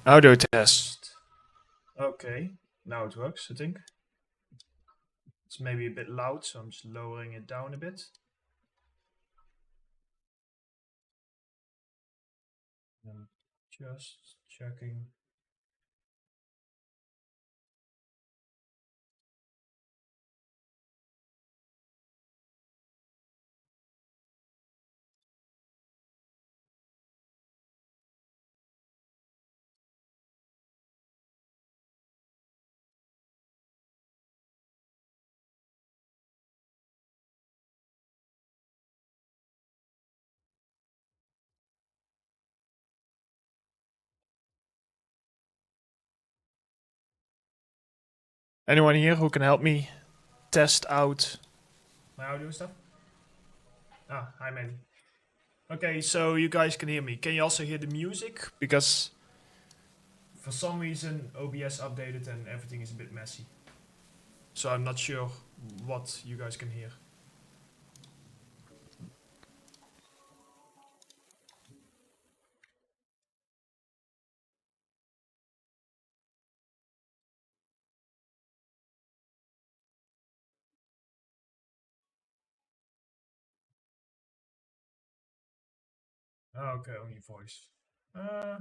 Audio test. Okay, now it works, I think. It's maybe a bit loud, so I'm just lowering it down a bit. I'm just checking. Anyone here who can help me test out my audio stuff? Ah, hi, Mandy. Okay, so you guys can hear me. Can you also hear the music? Because for some reason OBS updated and everything is a bit messy. So I'm not sure what you guys can hear. Okay, only voice. Uh,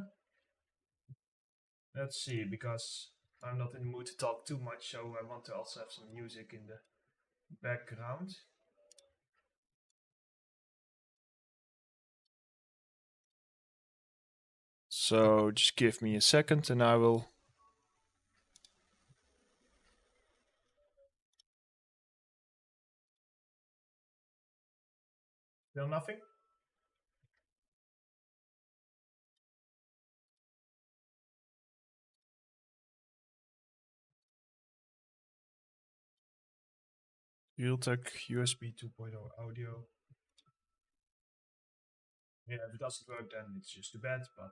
let's see, because I'm not in the mood to talk too much, so I want to also have some music in the background. So just give me a second and I will... Still nothing? Realtek USB 2.0 audio. Yeah, if it doesn't work, then it's just too bad, but...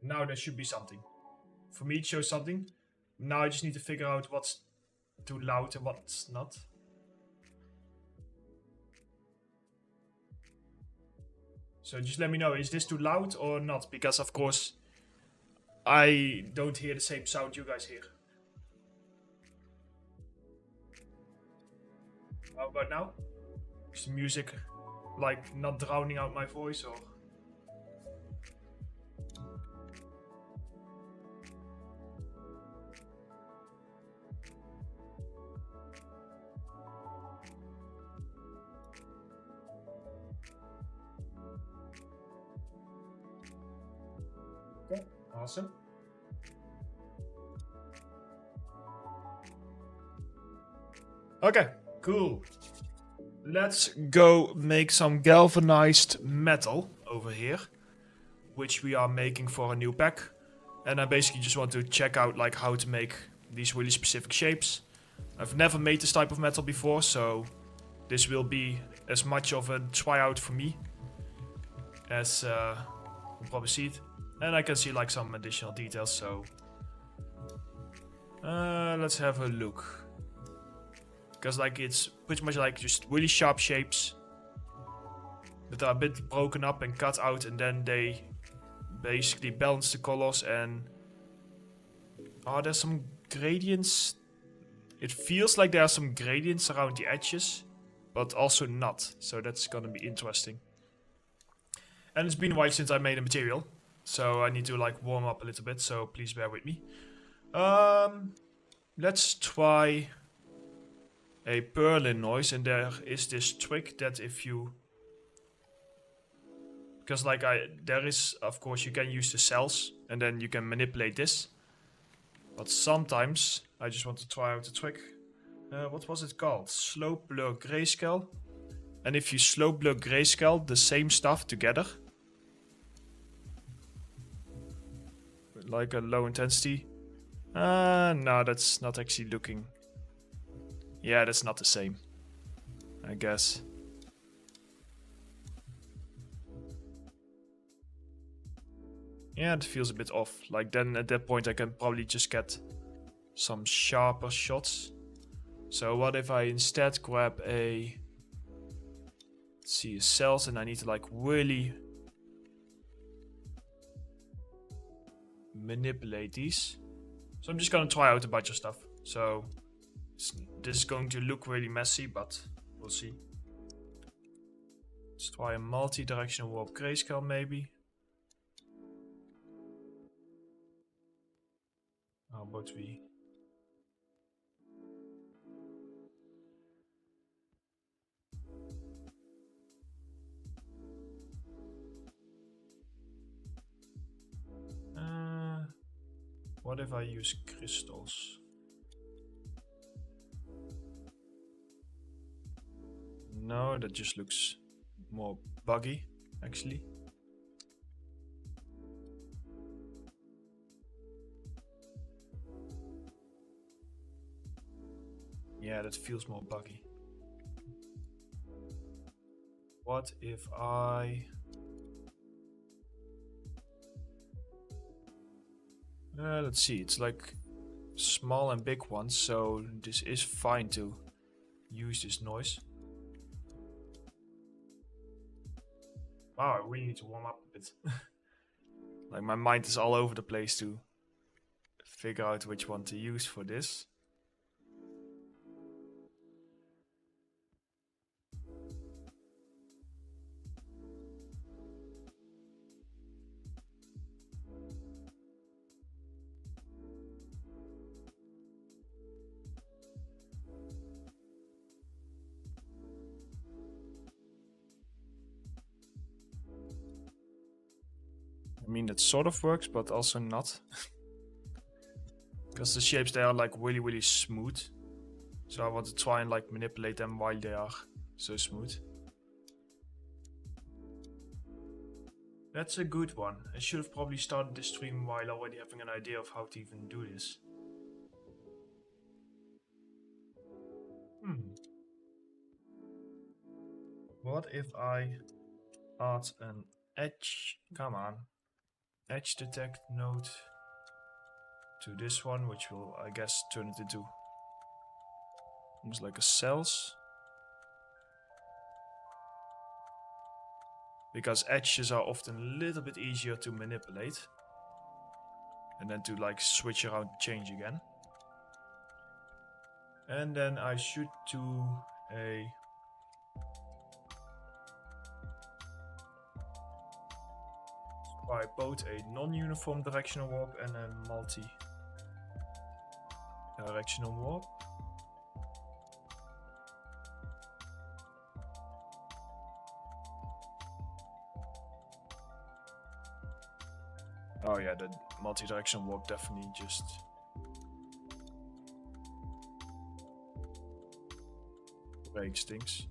Now there should be something. For me, it shows something. Now I just need to figure out what's too loud and what's not. So just let me know, is this too loud or not? Because of course, I don't hear the same sound you guys hear. How about now? Is the music like not drowning out my voice or? Okay, awesome. Okay, cool. Let's go make some galvanized metal over here, which we are making for a new pack. And I basically just want to check out like how to make these really specific shapes. I've never made this type of metal before, so this will be as much of a tryout for me as you'll probably see it. And I can see like some additional details, so let's have a look. Because like it's pretty much like just really sharp shapes that are a bit broken up and cut out, and then they basically balance the colors. And there's some gradients. It feels like there are some gradients around the edges, but also not. So that's gonna be interesting. And it's been a while since I made a material, so I need to like warm up a little bit, so please bear with me. Let's try a purlin noise, and there is this trick that if you... Because like there is, of course, you can use the cells, and then you can manipulate this. But sometimes, I just want to try out the trick. What was it called? Slope blur grayscale. And if you slope blur grayscale the same stuff together, like a low intensity. No, that's not actually looking... Yeah, that's not the same, I guess. Yeah, it feels a bit off. Like then at that point I can probably just get some sharper shots. So what if I instead grab a Let's see, cells, and I need to like really manipulate these. So I'm just gonna try out a bunch of stuff. So this is going to look really messy, but we'll see. Let's try a multi-directional warp grayscale maybe. How about we... what if I use crystals? No, that just looks more buggy, actually. Yeah, that feels more buggy. What if I... let's see, it's like small and big ones, so this is fine to use this noise. Wow, I really need to warm up a bit. Like my mind is all over the place to figure out which one to use for this. I mean, that sort of works, but also not. Because the shapes, they are like really smooth. So I want to try and like manipulate them while they are so smooth. That's a good one. I should have probably started this stream while already having an idea of how to even do this. What if I add an edge? Come on. Edge detect node to this one, which will, I guess, turn it into almost like a cells. Because edges are often a little bit easier to manipulate. And then to like switch around and change again. And then I should do a... try both a non-uniform directional warp and a multi-directional warp. Oh yeah, the multi-directional warp definitely just breaks things.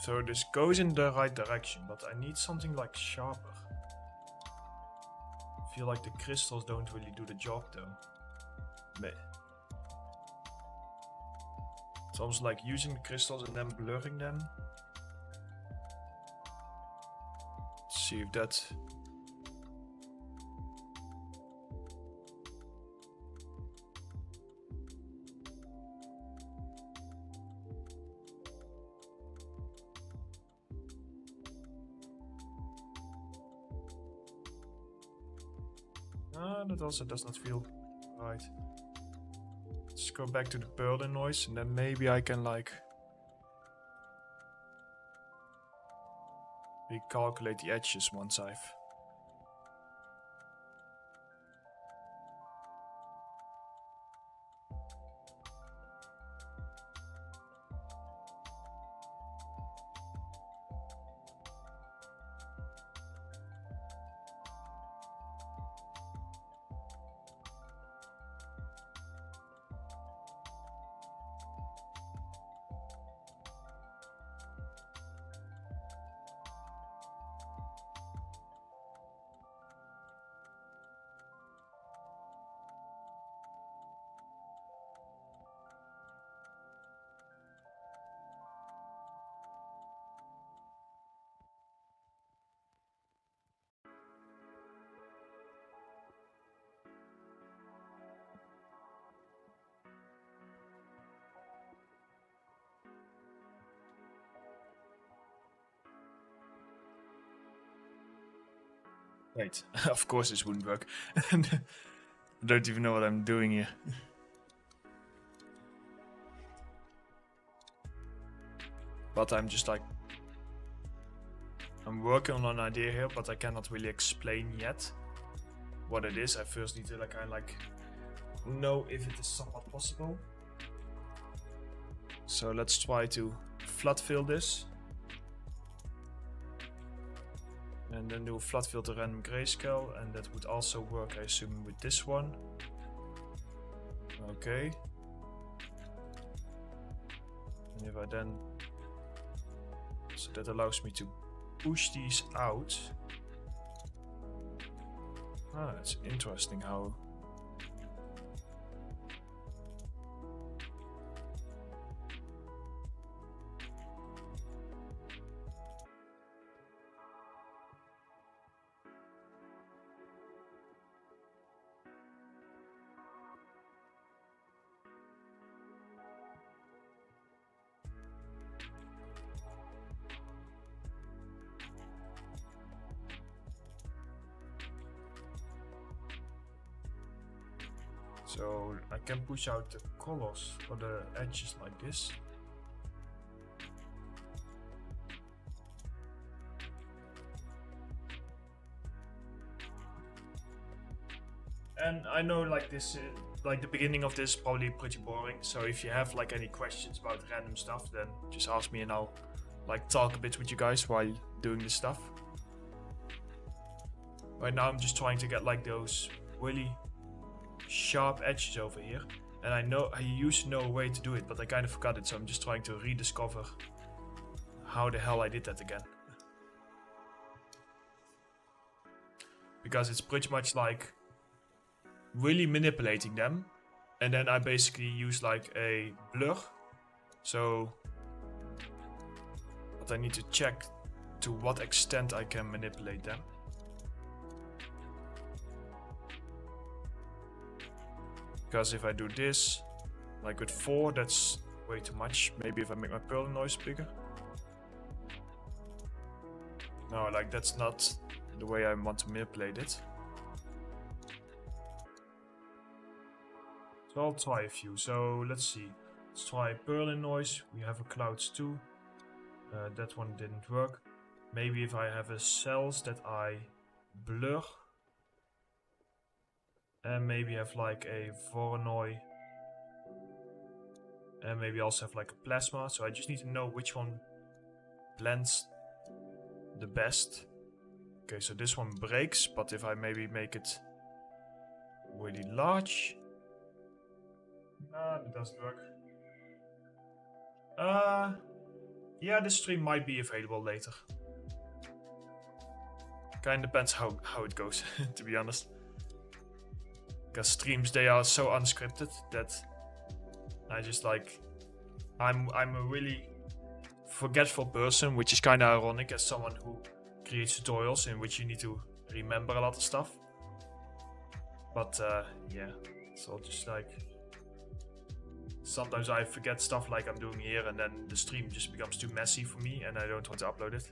So this goes in the right direction, but I need something like sharper. I feel like the crystals don't really do the job though. Meh. It's almost like using the crystals and then blurring them. Let's see if that... that also does not feel right. Let's go back to the Berlin noise and then maybe I can like recalculate the edges once I've... Wait, of course this wouldn't work. I don't even know what I'm doing here. But I'm just like... I'm working on an idea here, but I cannot really explain yet what it is. I first need to like, kind of like know if it is somewhat possible. So let's try to flood fill this. And then do a flood fill to random grayscale, and that would also work, I assume, with this one. Okay. And if I then... So that allows me to push these out. Ah, it's interesting how... So I can push out the colors or the edges like this. And I know like this, like the beginning of this is probably pretty boring. So if you have like any questions about random stuff, then just ask me and I'll like talk a bit with you guys while doing this stuff. Right now I'm just trying to get like those really sharp edges over here, and I know I used to know a way to do it, but I kind of forgot it, so I'm just trying to rediscover how the hell I did that again. Because it's pretty much like really manipulating them, and then I basically use like a blur. So but I need to check to what extent I can manipulate them. Because if I do this, like with 4, that's way too much. Maybe if I make my pearl noise bigger. No, like that's not the way I want to manipulate it. So I'll try a few. So let's see. Let's try pearl noise. We have a clouds too. That one didn't work. Maybe if I have a cells that I blur. And maybe have like a Voronoi. And maybe also have like a plasma. So I just need to know which one blends the best. Okay, so this one breaks, but if I maybe make it really large. That doesn't work. Yeah, this stream might be available later. Kinda depends how it goes, to be honest. Because streams, they are so unscripted that I just like... I'm a really forgetful person, which is kind of ironic as someone who creates tutorials in which you need to remember a lot of stuff. But yeah, it's all just like... Sometimes I forget stuff like I'm doing here, and then the stream just becomes too messy for me and I don't want to upload it.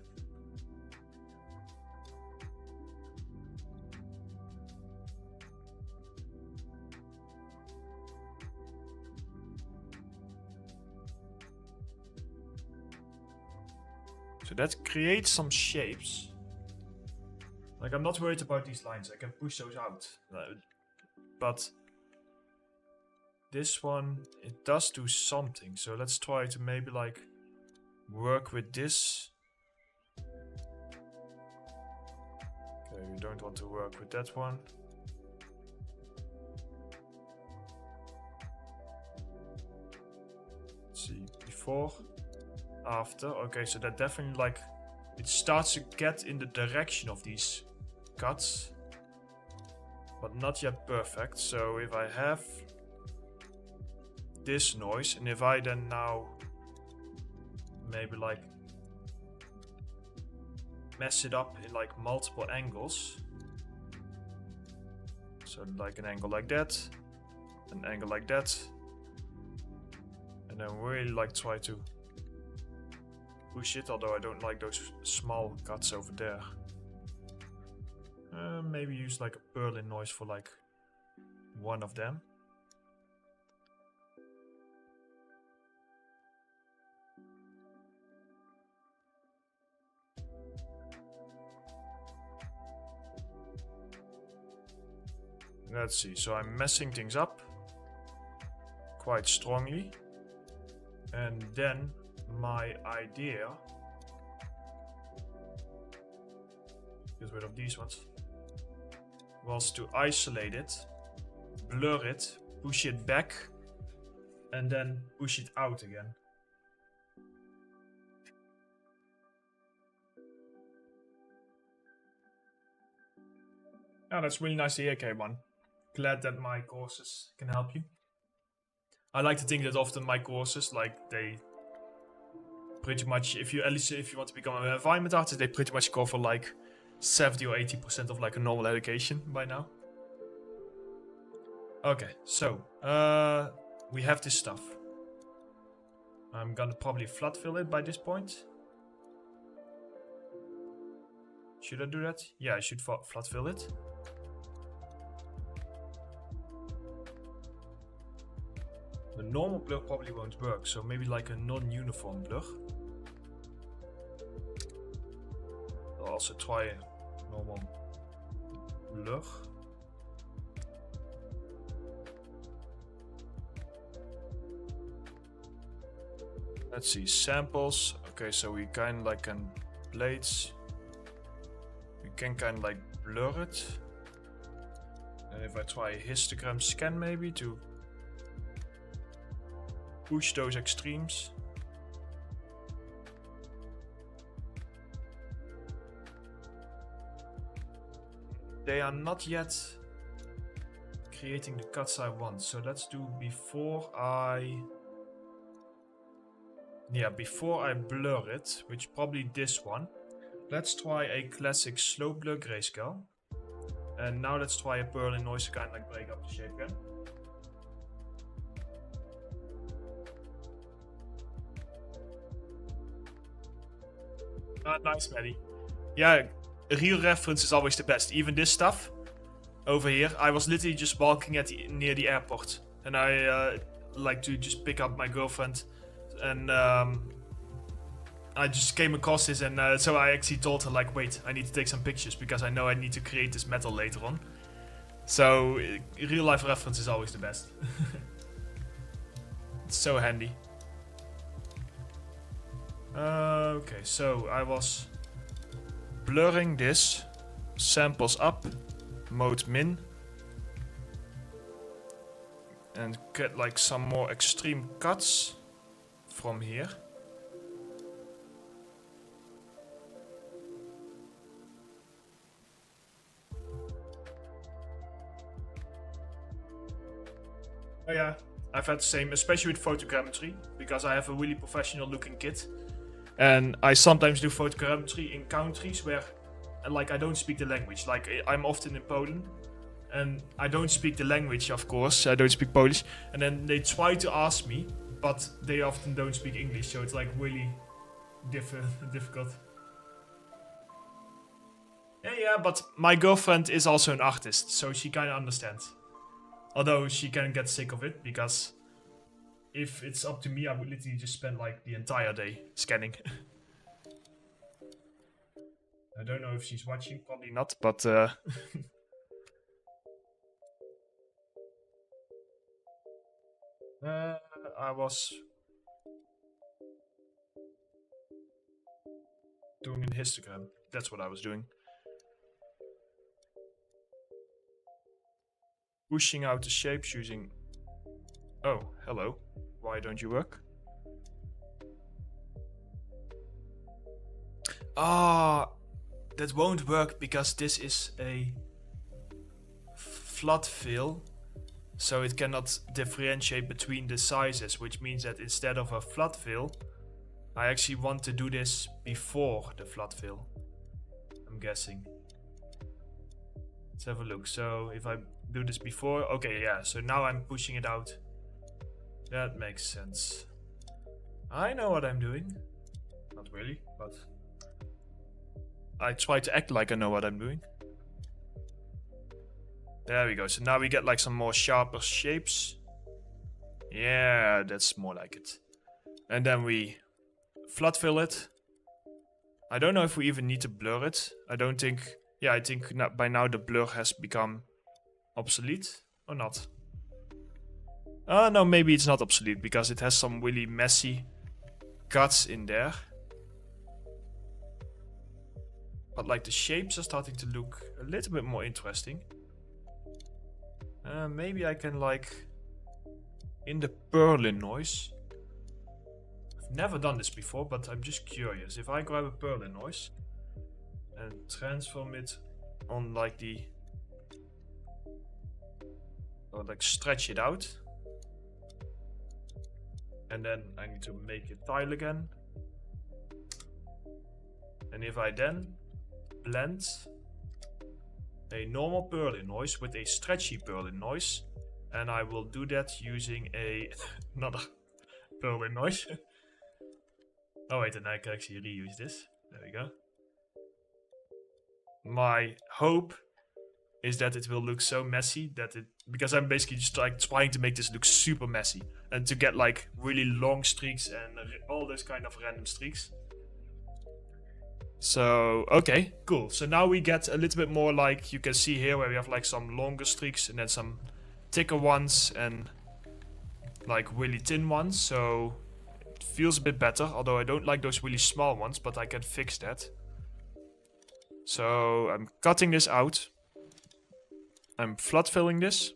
So that creates some shapes. Like I'm not worried about these lines, I can push those out. But this one, it does do something. So let's try to maybe like work with this. Okay, we don't want to work with that one. Let's see, before. After, okay, so that definitely like it starts to get in the direction of these cuts, but not yet perfect. So if I have this noise, and if I then now maybe like mess it up in like multiple angles, so like an angle like that, an angle like that, and then really like try to push it, although I don't like those small cuts over there. Maybe use like a Berlin noise for like one of them. Let's see, so I'm messing things up quite strongly. And then my idea, get rid of these ones, was to isolate it, blur it, push it back, and then push it out again. Oh, that's really nice to hear, K1. Glad that my courses can help you. I like to think that often my courses, like, they pretty much, at least if you want to become an environment artist, they pretty much cover like 70 or 80% of like a normal education by now. Okay, so we have this stuff. I'm gonna probably flat fill it by this point. Should I do that? Yeah, I should flat fill it. The normal blur probably won't work, so maybe like a non-uniform blur. I'll also try a normal blur. Let's see, samples. Okay, so we kind of like can blades. We can kind of like blur it. And if I try a histogram scan maybe to push those extremes. They are not yet creating the cuts I want, so let's do before I blur it, which probably this one. Let's try a classic slow blur grayscale. And now let's try a Berlin noise to kind of like break up the shape again. Ah, nice, Maddie. Yeah, real reference is always the best. Even this stuff over here, I was literally just walking near the airport, and I like to just pick up my girlfriend, and I just came across this, and so I actually told her like, wait, I need to take some pictures because I know I need to create this metal later on. So real life reference is always the best. It's so handy. Okay, so I was blurring this, samples up, mode min, and get like some more extreme cuts from here. Oh yeah, I've had the same, especially with photogrammetry, because I have a really professional looking kit. And I sometimes do photogrammetry in countries where, like, I don't speak the language. Like, I'm often in Poland, and I don't speak the language, of course. I don't speak Polish. And then they try to ask me, but they often don't speak English, so it's, like, really difficult. Yeah, but my girlfriend is also an artist, so she kind of understands. Although she can get sick of it, because if it's up to me, I would literally just spend like the entire day scanning. I don't know if she's watching, probably not, but I was doing a histogram. That's what I was doing. Pushing out the shapes using... Oh, hello. Why don't you work? Ah, that won't work because this is a flat fill, so it cannot differentiate between the sizes, which means that instead of a flat fill, I actually want to do this before the flat fill, I'm guessing. Let's have a look. So if I do this before, okay, yeah, so now I'm pushing it out. That makes sense. I know what I'm doing. Not really, but I try to act like I know what I'm doing. There we go. So now we get like some more sharper shapes. Yeah, that's more like it. And then we flood fill it. I don't know if we even need to blur it. I don't think... Yeah, I think by now the blur has become obsolete. Or not. Oh, no, maybe it's not obsolete because it has some really messy cuts in there. But like the shapes are starting to look a little bit more interesting. Maybe I can like... In the purlin noise. I've never done this before, but I'm just curious. If I grab a purlin noise and transform it on like the... Or like stretch it out. And then I need to make it tile again. And if I then blend a normal purlin noise with a stretchy purlin noise, and I will do that using another purlin noise. Oh wait, and I can actually reuse this. There we go. My hope is that it will look so messy that it... Because I'm basically just like trying to make this look super messy. And to get like really long streaks and all those kind of random streaks. So, okay, cool. So now we get a little bit more like you can see here where we have like some longer streaks and then some thicker ones and like really thin ones. So it feels a bit better, although I don't like those really small ones, but I can fix that. So I'm cutting this out. I'm flood filling this.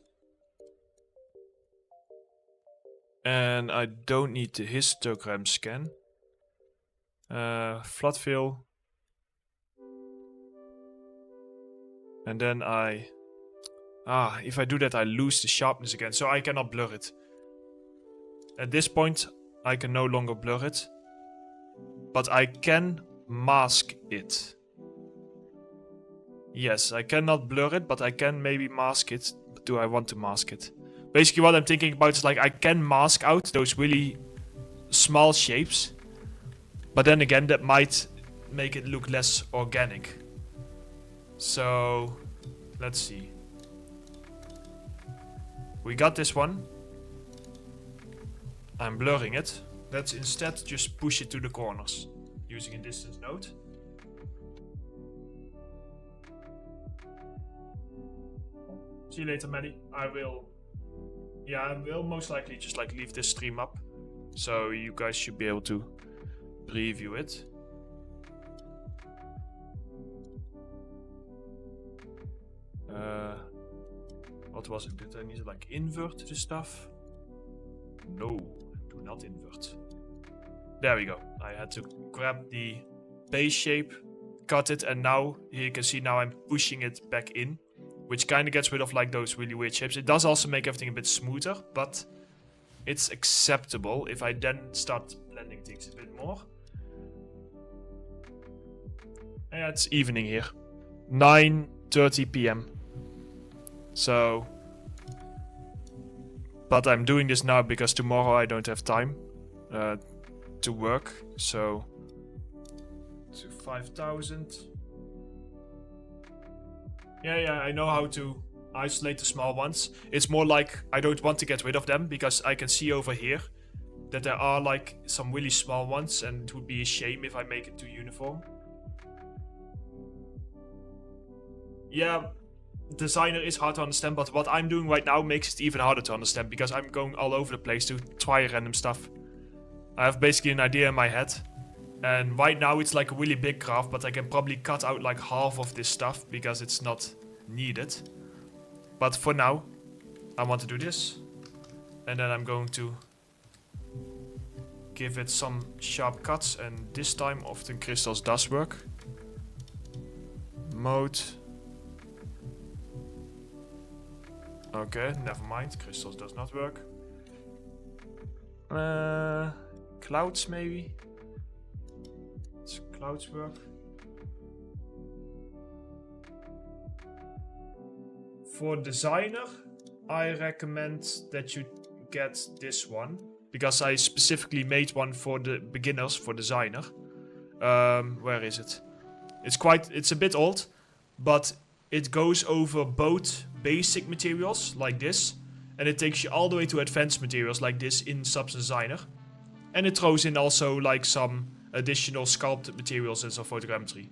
And I don't need the histogram scan. Flood fill. And then if I do that I lose the sharpness again, so I cannot blur it. At this point I can no longer blur it. But I can mask it. Yes, I cannot blur it, but I can maybe mask it. But do I want to mask it? Basically what I'm thinking about is like I can mask out those really small shapes. But then again that might make it look less organic. So, let's see. We got this one. I'm blurring it. Let's instead just push it to the corners using a distance node. See you later, Maddie. I will most likely just like leave this stream up. So you guys should be able to preview it. What was it? Did I need to like invert the stuff? No, do not invert. There we go. I had to grab the base shape, cut it, and now here you can see now I'm pushing it back in, which kind of gets rid of like those really weird shapes. It does also make everything a bit smoother, but it's acceptable if I then start blending things a bit more. Yeah, it's evening here. 9:30 PM. So, but I'm doing this now because tomorrow I don't have time to work. So, to 5,000. Yeah, I know how to isolate the small ones. It's more like I don't want to get rid of them because I can see over here that there are like some really small ones and it would be a shame if I make it too uniform. Yeah, designer is hard to understand, but what I'm doing right now makes it even harder to understand because I'm going all over the place to try random stuff. I have basically an idea in my head, and right now it's like a really big graph, but I can probably cut out like half of this stuff because it's not needed. But for now, I want to do this, and then I'm going to give it some sharp cuts, and this time often crystals does work. Mode. Okay, never mind. Crystals does not work. Clouds maybe. Does clouds work? For designer, I recommend that you get this one because I specifically made one for the beginners for designer. Where is it? It's a bit old, but it goes over both basic materials like this, and it takes you all the way to advanced materials like this in Substance Designer. And it throws in also like some additional sculpted materials and some photogrammetry.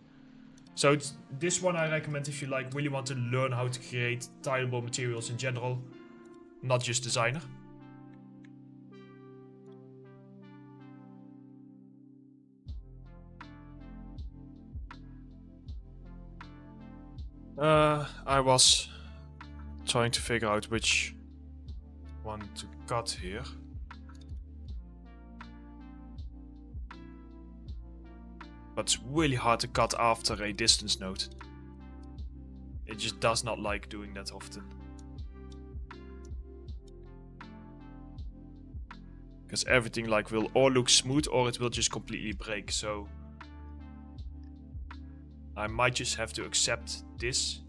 So this one I recommend if you like really want to learn how to create tileable materials in general, not just Designer. I was trying to figure out which one to cut here. But it's really hard to cut after a distance node. It just does not like doing that often. Because everything like will or look smooth or it will just completely break, so I might just have to accept this.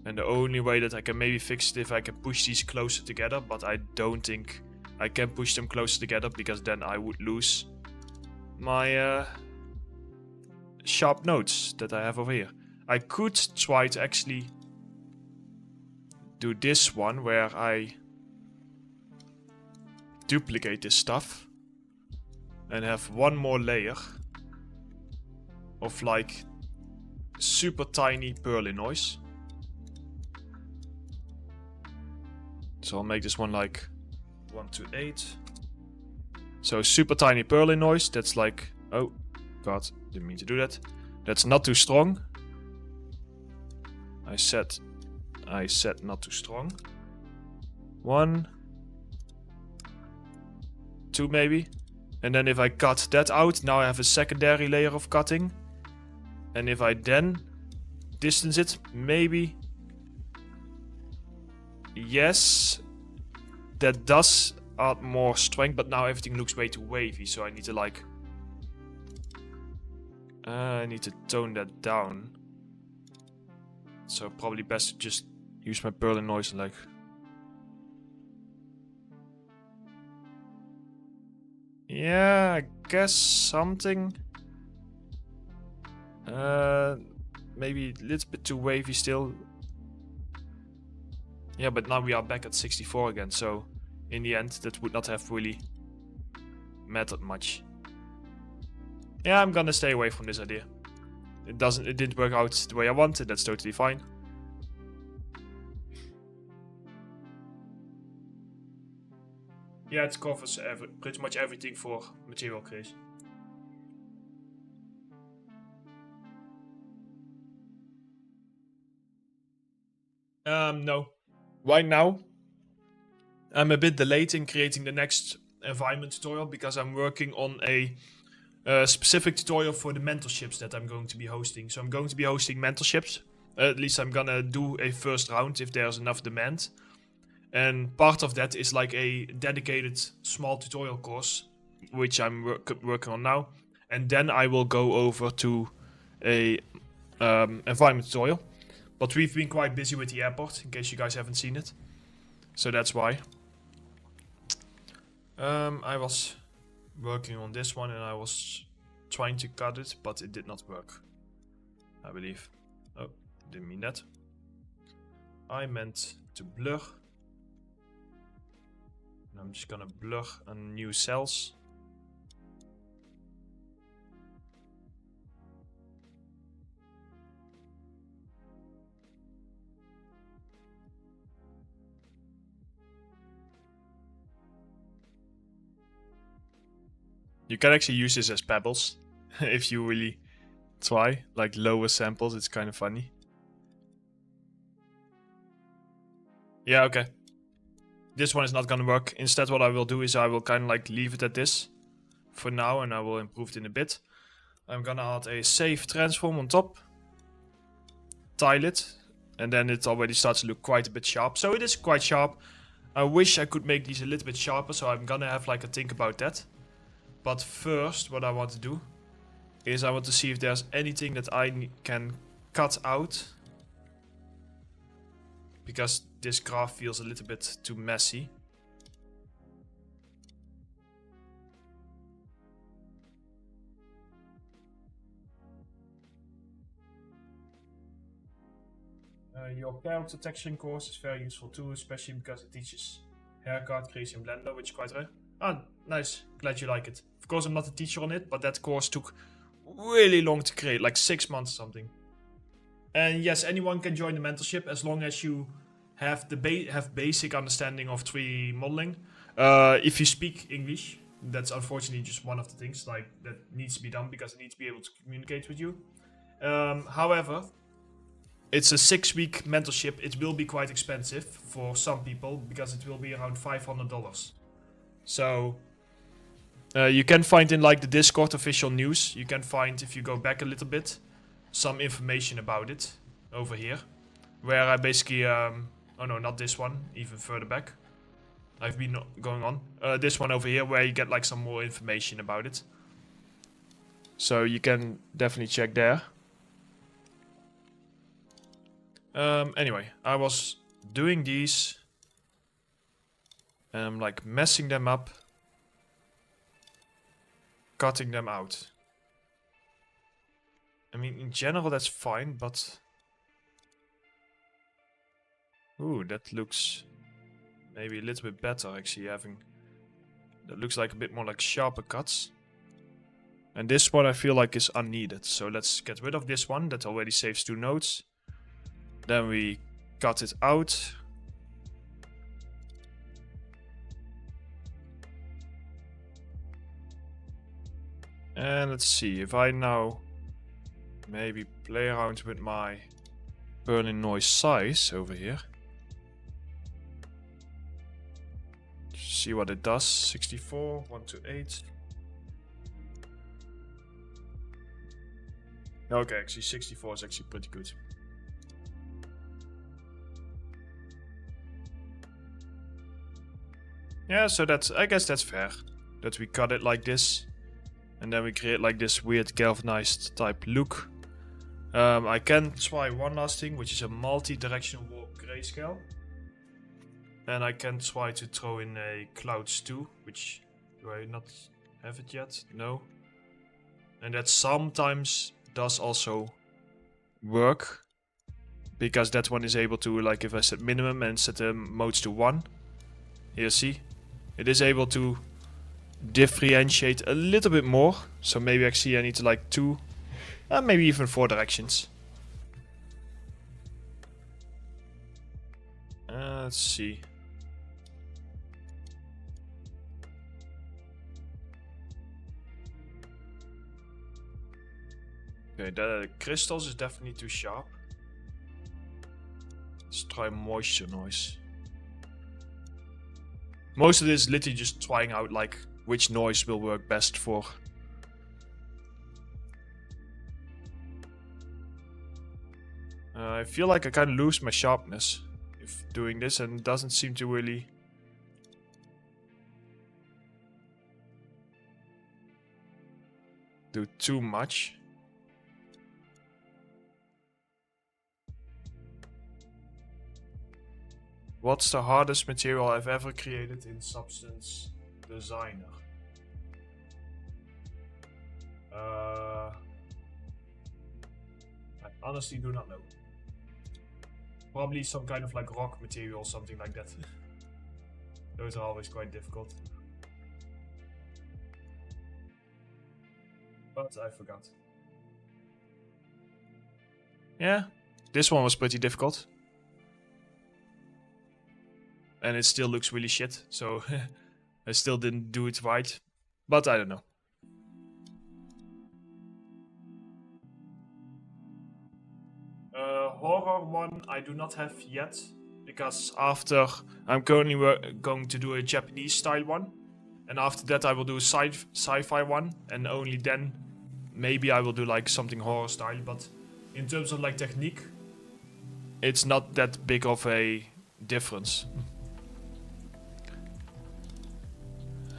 And the only way that I can maybe fix it if I can push these closer together, but I don't think I can push them closer together because then I would lose my sharp nodes that I have over here. I could try to actually do this one where I duplicate this stuff and have one more layer of like super tiny pearly noise. So I'll make this one like 1 to 8. So super tiny pearly noise, that's like, oh god, didn't mean to do that. That's not too strong. I said not too strong. 1, 2 maybe. And then if I cut that out, now I have a secondary layer of cutting. And if I then distance it, maybe. Yes, that does add more strength, but now everything looks way too wavy, so I need to like I need to tone that down. So probably best to just use my pearly noise and like yeah, I guess something maybe a little bit too wavy still. Yeah, but now we are back at 64 again, so in the end that would not have really mattered much. Yeah, I'm gonna stay away from this idea. It didn't work out the way I wanted, that's totally fine. Yeah, it covers pretty much everything for material creation. No. Right now, I'm a bit delayed in creating the next environment tutorial because I'm working on a specific tutorial for the mentorships that I'm going to be hosting. So I'm going to be hosting mentorships. At least I'm gonna do a first round if there's enough demand. And part of that is like a dedicated small tutorial course, which I'm working on now. And then I will go over to a environment tutorial. But we've been quite busy with the airport, in case you guys haven't seen it. So that's why. I was working on this one and I was trying to cut it, but it did not work, I believe. Oh, didn't mean that. I meant to blur. And I'm just gonna blur on new cells. You can actually use this as pebbles if you really try, like lower samples, it's kind of funny. Yeah, okay. This one is not gonna work. Instead what I will do is I will kind of like leave it at this for now and I will improve it in a bit. I'm gonna add a safe transform on top, tile it, and then it already starts to look quite a bit sharp. So it is quite sharp. I wish I could make these a little bit sharper, so I'm gonna have like a think about that. But first, what I want to do is I want to see if there's anything that I can cut out. Because this graph feels a little bit too messy. Your character texturing course is very useful too, especially because it teaches haircut creation in Blender, which is quite rare. Ah, nice. Glad you like it. Of course, I'm not a teacher on it, but that course took really long to create, like 6 months or something. And yes, anyone can join the mentorship as long as you have have basic understanding of 3D modeling. If you speak English, that's unfortunately just one of the things like that needs to be done because I need to be able to communicate with you. However, it's a 6-week mentorship. It will be quite expensive for some people because it will be around $500. So you can find in like the Discord official news. You can find, if you go back a little bit, some information about it over here, where I basically oh no, not this one, even further back. I've been going on this one over here, where you get like some more information about it. So you can definitely check there. Anyway, I was doing these and I'm like messing them up, cutting them out. I mean, in general that's fine, but ooh, that looks maybe a little bit better actually, having that looks like a bit more like sharper cuts. And this one I feel like is unneeded, so let's get rid of this one that already saves 2 nodes. Then we cut it out. And let's see, if I now maybe play around with my Berlin noise size over here. See what it does. 64, 128. Okay, actually 64 is actually pretty good. Yeah, so that's, I guess that's fair. That we cut it like this. And then we create like this weird galvanized type look. I can try one last thing, which is a multi-directional warp grayscale. And I can try to throw in a clouds too, which, do I not have it yet? No. And that sometimes does also work. Because that one is able to, like if I set minimum and set the modes to 1. Here, see? It is able to differentiate a little bit more. So maybe actually I need to like 2, maybe even 4 directions. Let's see. Okay, the crystals is definitely too sharp. Let's try moisture noise. Most of this is literally just trying out like which noise will work best for. I feel like I kind of lose my sharpness if doing this, and it doesn't seem to really do too much. What's the hardest material I've ever created in Substance Designer? I honestly do not know. Probably some kind of like rock material, something like that. Those are always quite difficult. But I forgot. Yeah, this one was pretty difficult. And it still looks really shit, so I still didn't do it right. But I don't know. Horror one I do not have yet, because after I'm currently going to do a Japanese style one, and after that I will do a sci-fi one, and only then maybe I will do like something horror style. But in terms of like technique, it's not that big of a difference.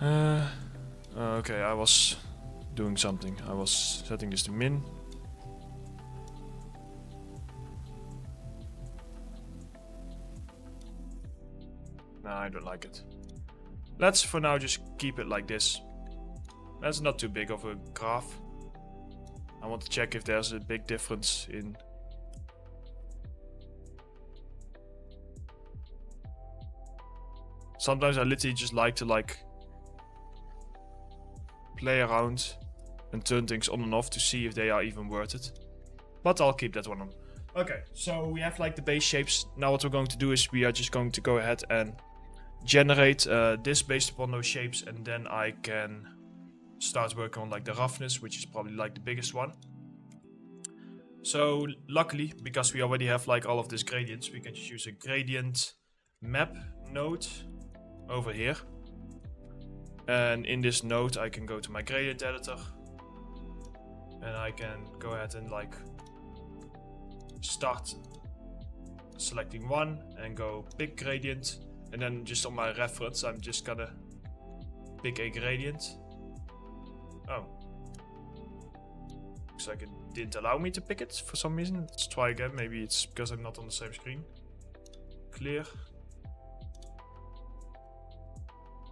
Okay, I was doing something. I was setting this to min. Nah, I don't like it. Let's for now just keep it like this. That's not too big of a graph. I want to check if there's a big difference in Sometimes I literally just like to play around and turn things on and off to see if they are even worth it. But I'll keep that one on. Okay, so we have like the base shapes. Now what we're going to do is we are just going to go ahead and generate this based upon those shapes, and then I can start working on like the roughness, which is probably like the biggest one. So luckily, because we already have like all of these gradients, we can just use a gradient map node over here. And in this node I can go to my gradient editor, and I can go ahead and like start selecting one and go pick gradient, and then just on my reference I'm just gonna pick a gradient. Oh, looks like it didn't allow me to pick it for some reason. Let's try again. Maybe it's because I'm not on the same screen. Clear.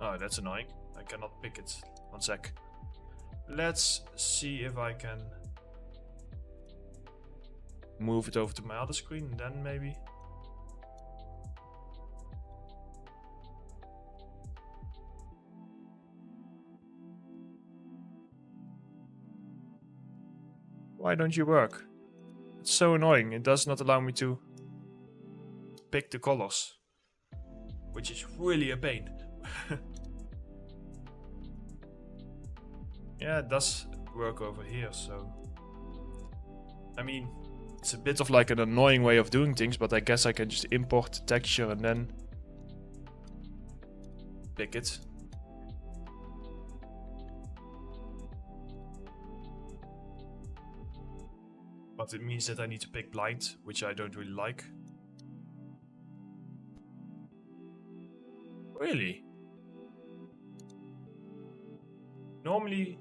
Oh, that's annoying. I cannot pick it. One sec. Let's see if I can move it over to my other screen, and then maybe. Why don't you work? It's so annoying. It does not allow me to pick the colors, which is really a pain. Yeah, it does work over here, so I mean, it's a bit of like an annoying way of doing things, but I guess I can just import the texture and then pick it. But it means that I need to pick blind, which I don't really like. Really? Normally...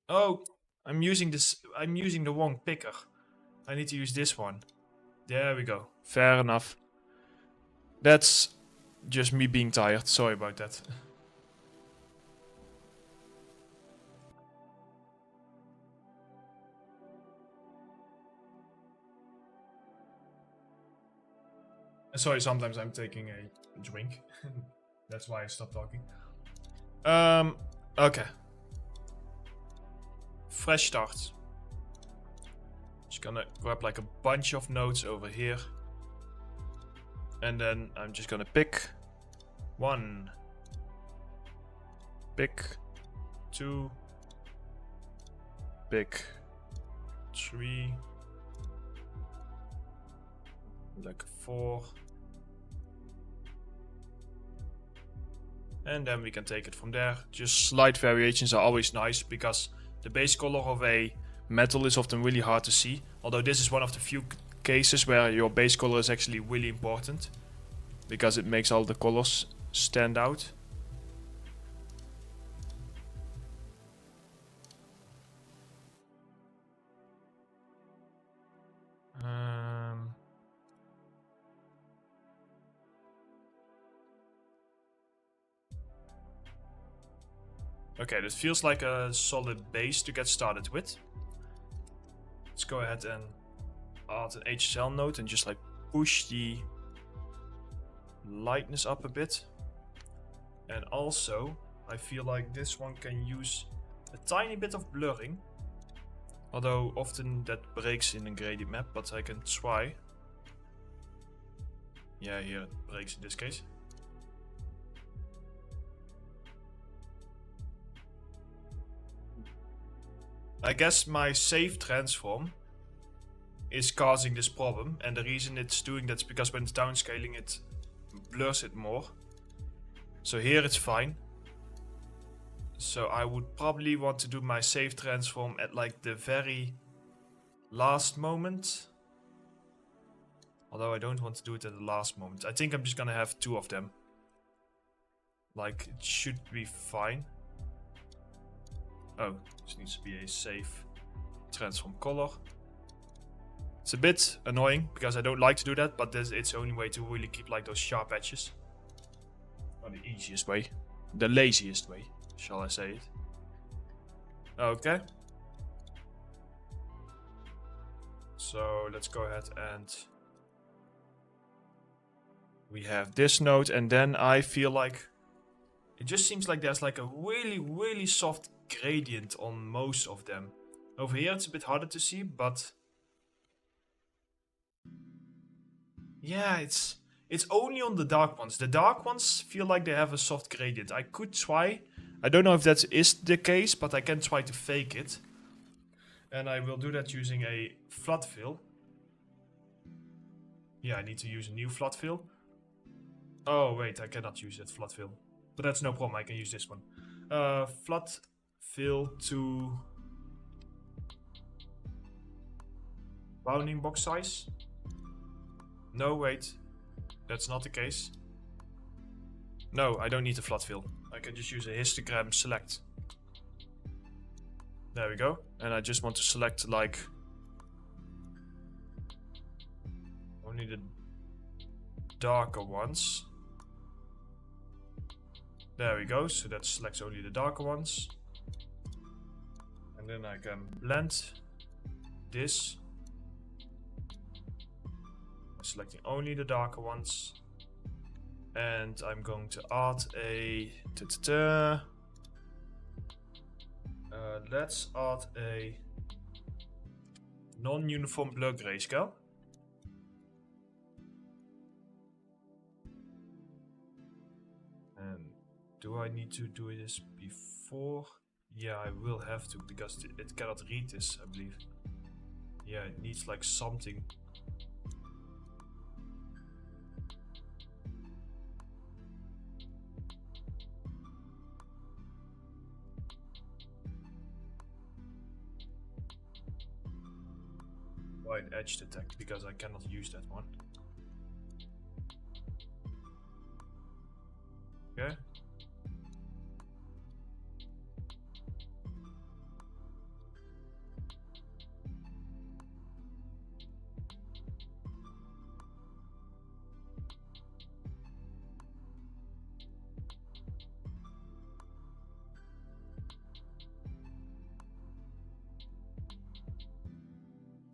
Oh, I'm using the wrong picker. I need to use this one. There we go. Fair enough. That's just me being tired. Sorry about that. Sorry, sometimes I'm taking a drink. That's why I stopped talking. Okay. Fresh start. Just gonna grab like a bunch of nodes over here. And then I'm just gonna pick one. Pick two. Pick three. Like 4. And then we can take it from there. Just slight variations are always nice, because the base color of a metal is often really hard to see. Although this is one of the few cases where your base color is actually really important, because it makes all the colors stand out. Okay, this feels like a solid base to get started with. Let's go ahead and add an HSL node and just like push the lightness up a bit. And also, I feel like this one can use a tiny bit of blurring. Although often that breaks in a gradient map, but I can try. Yeah, here it breaks in this case. I guess my save transform is causing this problem, and the reason it's doing that is because when it's downscaling it blurs it more. So here it's fine. So I would probably want to do my save transform at like the very last moment. Although I don't want to do it at the last moment. I think I'm just gonna have 2 of them. Like, it should be fine. Oh, this needs to be a safe transform color. It's a bit annoying because I don't like to do that, but it's the only way to really keep like those sharp edges. Or the easiest way. The laziest way, shall I say it. Okay. So let's go ahead and We have this node, and then I feel like it just seems like there's like a really soft gradient on most of them. Over here it's a bit harder to see, but yeah, it's only on the dark ones. The dark ones feel like they have a soft gradient. I could try. I don't know if that is the case, but I can try to fake it. And I will do that using a flood fill. Yeah, I need to use a new flood fill. Oh wait, I cannot use that flood fill. But that's no problem, I can use this one. Flood fill to bounding box size. No, wait. That's not the case. No, I don't need a flood fill. I can just use a histogram select. There we go. And I just want to select like only the darker ones. There we go. So that selects only the darker ones. And then I can blend this. Selecting only the darker ones, and I'm going to add a let's add a non-uniform blur grayscale. And do I need to do this before? Yeah, I will have to, because it cannot read this, I believe. Yeah, it needs like something. Wide edge detect, because I cannot use that one. Okay.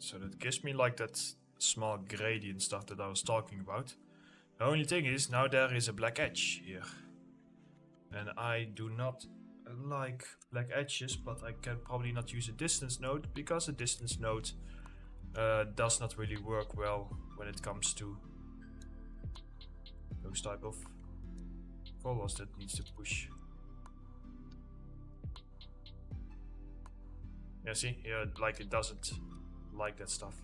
So that gives me like that small gradient stuff that I was talking about. The only thing is, now there is a black edge here. And I do not like black edges, but I can probably not use a distance node, because a distance node does not really work well when it comes to those type of colors that needs to push. Yeah, see, here like it doesn't like that stuff.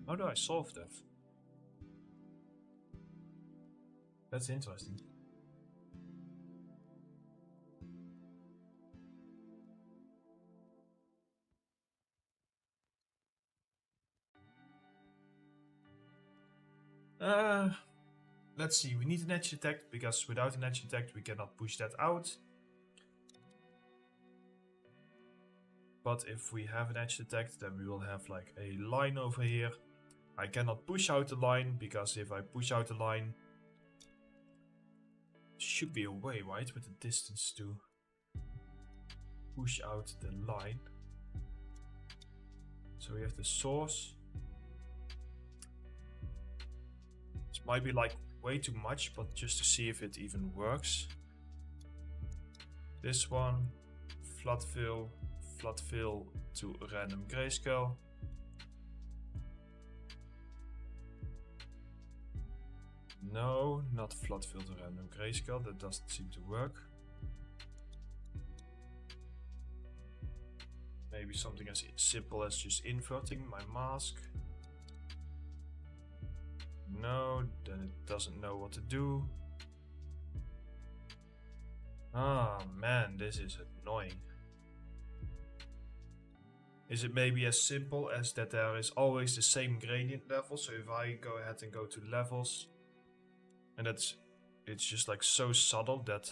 How do I solve that? That's interesting. Let's see, we need an edge detect, because without an edge detect we cannot push that out. But if we have an edge detect, then we will have like a line over here. I cannot push out the line, because if I push out the line, should be a way, right, with the distance to push out the line. So we have the source. This might be like way too much, but just to see if it even works. This one, flood fill to random grayscale. No, not flood fill to random grayscale, that doesn't seem to work. Maybe something as simple as just inverting my mask. No, then it doesn't know what to do. Ah man, this is annoying. Is it maybe as simple as that there is always the same gradient level? So if I go ahead and go to levels, and it's just like so subtle that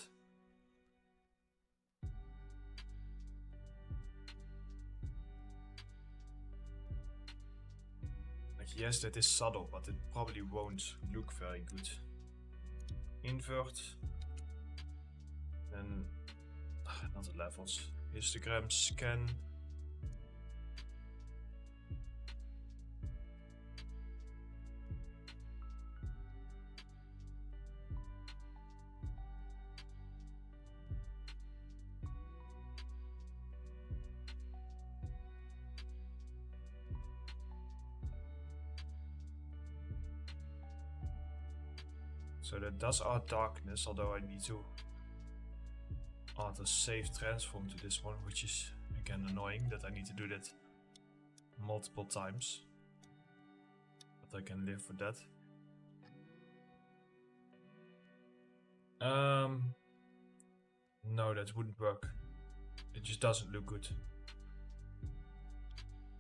like, yes, that is subtle, but it probably won't look very good. Invert, and not the levels. Histogram scan. So that does add darkness, although I need to add a safe transform to this one, which is again annoying that I need to do that multiple times. But I can live with that. No, that wouldn't work. It just doesn't look good.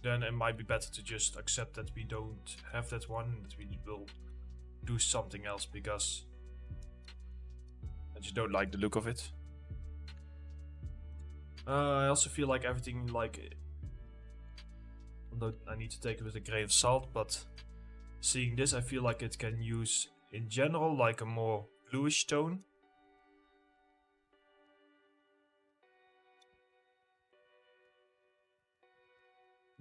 Then it might be better to just accept that we don't have that one, that we will do something else, because I just don't like the look of it. I also feel like everything, like, although I need to take it with a grain of salt, but seeing this I feel like it can use in general like a more bluish tone.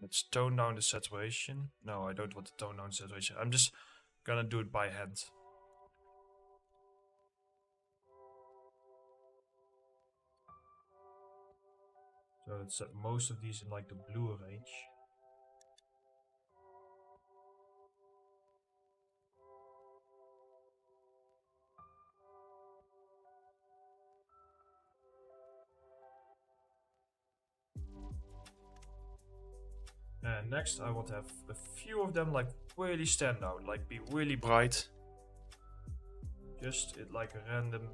Let's tone down the saturation. No, I don't want to tone down the saturation. I'm just gonna do it by hand. So let's set most of these in like the blue range. And next I want to have a few of them like really stand out, like be really bright. Just like a random.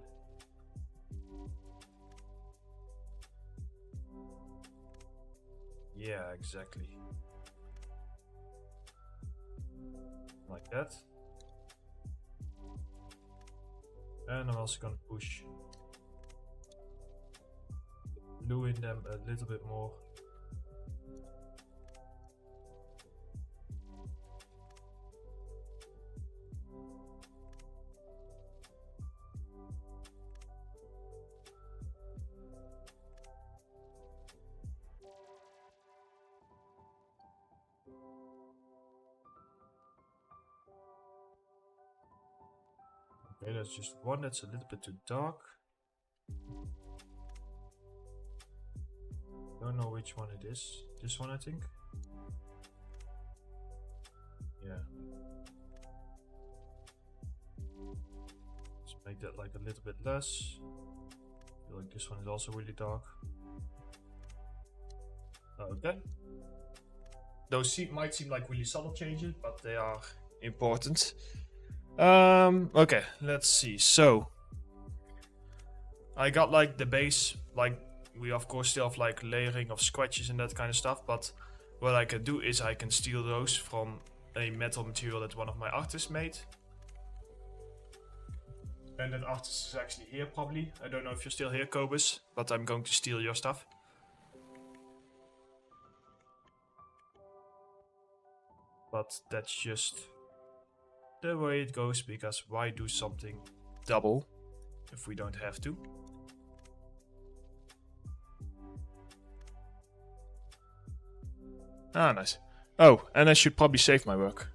Yeah, exactly. Like that. And I'm also gonna push blue in them a little bit more. Okay, there's just one that's a little bit too dark. Don't know which one it is. This one, I think. Yeah. Let's make that like a little bit less. I feel like this one is also really dark. Okay. Those might seem like really subtle changes, but they are important. Okay, let's see. So I got like the base, like we of course still have like layering of scratches and that kind of stuff, but what I can do is I can steal those from a metal material that one of my artists made. And that artist is actually here probably. I don't know if you're still here, Cobus, but I'm going to steal your stuff. But that's just the way it goes, because why do something double if we don't have to? Ah, nice. Oh, and I should probably save my work.